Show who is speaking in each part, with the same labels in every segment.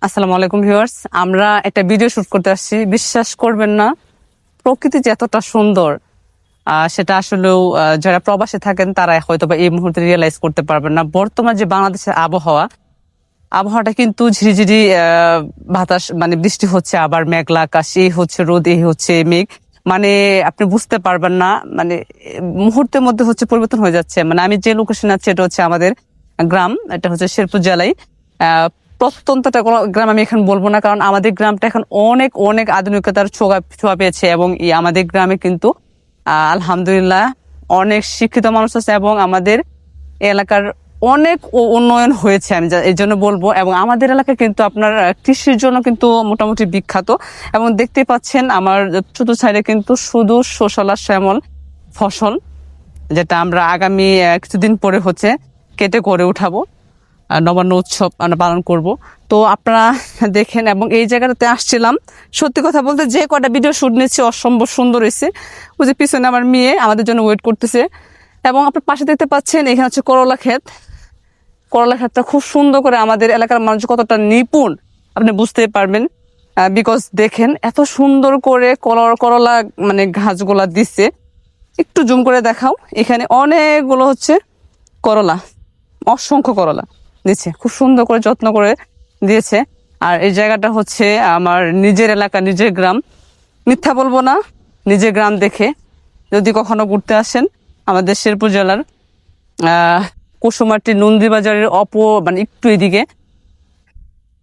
Speaker 1: আসসালামু আলাইকুম ভিউয়ার্স, আমরা একটা ভিডিও শুট করতে আসছি। বিশ্বাস করবেন না, প্রকৃতি যে এতটা সুন্দর সেটা আসলেও যারা প্রবাসে থাকেন তারা হয়তো বা এই মুহূর্তে রিয়েলাইজ করতে পারবেন না। বর্তমান যে বাংলাদেশের আবহাওয়াটা কিন্তু ঝিরিঝিরি বাতাস, মানে বৃষ্টি হচ্ছে, আবার মেঘলা আকাশ, এই হচ্ছে রোদ, এই হচ্ছে মেঘ, মানে আপনি বুঝতে পারবেন না, মানে মুহূর্তের মধ্যে হচ্ছে পরিবর্তন হয়ে যাচ্ছে। মানে আমি যে লোকেশনে আছি এটা হচ্ছে আমাদের গ্রাম, এটা হচ্ছে শেরপুর জেলায়। প্রত্যন্তটা কোনো গ্রাম আমি এখন বলবো না, কারণ আমাদের গ্রামটা এখন অনেক অনেক আধুনিকতার ছোঁয়া পেয়েছে। এবং আমাদের গ্রামে কিন্তু আলহামদুলিল্লাহ অনেক শিক্ষিত মানুষ আছে এবং আমাদের এলাকার অনেক উন্নয়ন হয়েছে, আমি এই জন্য বলবো। এবং আমাদের এলাকা কিন্তু আপনার কৃষির জন্য কিন্তু মোটামুটি বিখ্যাত। এবং দেখতে পাচ্ছেন আমার চতুর্থ সাইডে কিন্তু শুধু শোষল আর শ্যামল ফসল, যেটা আমরা আগামী কিছুদিন পরে হচ্ছে কেটে করে উঠাবো, নবান্ন উৎসব আমরা পালন করব। তো আপনারা দেখেন। এবং এই জায়গাটাতে আসছিলাম, সত্যি কথা বলতে যে কটা ভিডিও শুট নিচ্ছি অসম্ভব সুন্দর হয়েছে। ওই যে পিছনে আমার মেয়ে আমাদের জন্য ওয়েট করতেছে। এবং আপনার পাশে দেখতে পাচ্ছেন এখানে হচ্ছে করলা ক্ষেত। করলা ক্ষেতটা খুব সুন্দর করে আমাদের এলাকার মানুষ কতটা নিপুণ আপনি বুঝতে পারবেন, বিকজ দেখেন এত সুন্দর করে করলা মানে গাছগুলা দিচ্ছে। একটু জুম করে দেখাও, এখানে অনেকগুলো হচ্ছে করলা, অসংখ্য করলা দিচ্ছে, খুব সুন্দর করে যত্ন করে দিয়েছে। আর এই জায়গাটা হচ্ছে আমার নিজের এলাকা, নিজের গ্রাম, মিথ্যা বলবো না। নিজের গ্রাম দেখে যদি কখনো ঘুরতে আসেন আমাদের শেরপুর জেলার কুসুমাটি নন্দীবাজারের মানে একটু এদিকে,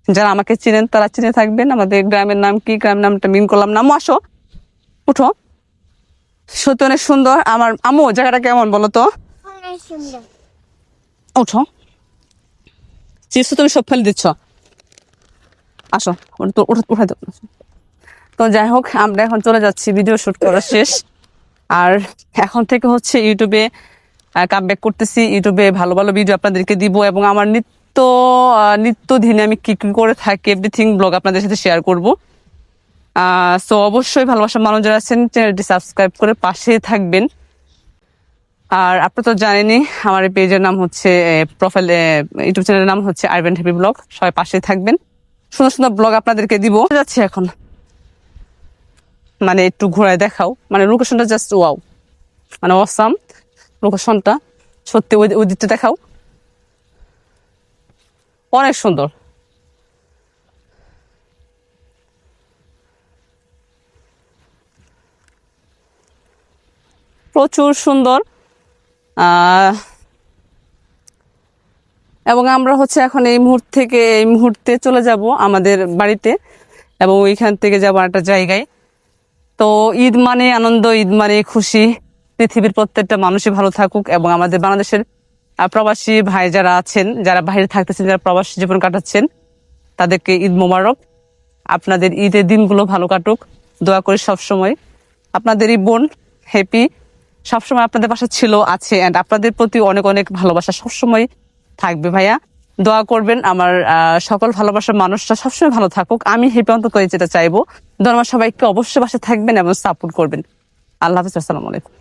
Speaker 1: যারা আমাকে চিনেন তারা চিনে থাকবেন। আমাদের গ্রামের নাম কি, গ্রামের নামটা মিন করলাম না। আসো, উঠো, সত্যি অনেক সুন্দর। আমার আম্মু জায়গাটা কেমন বলো তো? উঠো, চিপস তুমি সব ফেলে দিচ্ছ, আসো উঠাই দাও। তো যাই হোক, আমরা এখন চলে যাচ্ছি, ভিডিও শুট করা শেষ। আর এখন থেকে হচ্ছে ইউটিউবে কামব্যাক করতেছি। ইউটিউবে ভালো ভালো ভিডিও আপনাদেরকে দিব এবং আমার নিত্য দিনে আমি কি কি করে থাকি এভরিথিং ব্লগ আপনাদের সাথে শেয়ার করব। সো অবশ্যই ভালোবাসার মানুষ যারা আছেন চ্যানেলটি সাবস্ক্রাইব করে পাশে থাকবেন। আর আপনি তো জানেনই আমার এই পেজের নাম হচ্ছে প্রোফাইল, ইউটিউব চ্যানেলের নাম হচ্ছে আরবান হ্যাপি ব্লগ। সবাই পাশে থাকবেন, সুন্দর সুন্দর ব্লগ আপনাদেরকে দিব। যাচ্ছি এখন, মানে একটু ঘোরায় দেখাও, মানে লোকেশনটা জাস্ট ওয়াও, মানে অসাম লোকেশনটা সত্যি। ওই দিকটা দেখাও, অনেক সুন্দর। প্রচুর সুন্দর। এবং আমরা হচ্ছে এখন এই মুহূর্তে চলে যাব আমাদের বাড়িতে এবং ওইখান থেকে যাবো একটা জায়গায়। তো ঈদ মানে আনন্দ, ঈদ মানে খুশি। পৃথিবীর প্রত্যেকটা মানুষই ভালো থাকুক এবং আমাদের বাংলাদেশের প্রবাসী ভাই যারা আছেন, যারা বাইরে থাকতেছেন, যারা প্রবাসী জীবন কাটাচ্ছেন, তাদেরকে ঈদ মোবারক। আপনাদের ঈদের দিনগুলো ভালো কাটুক, দোয়া করি সবসময়। আপনাদেরই বোন হ্যাপি সবসময় আপনাদের পাশে আছে, অ্যান্ড আপনাদের প্রতি অনেক অনেক ভালোবাসা সবসময় থাকবে। ভাইয়া দোয়া করবেন আমার সকল ভালোবাসার মানুষরা সবসময় ভালো থাকুক। আমি হ্যাপি অন্তত যেটা চাইবো। ধন্যবাদ সবাইকে, অবশ্যই পাশে থাকবেন এবং সাপোর্ট করবেন। আল্লাহ হাফিজ, আসসালামু আলাইকুম।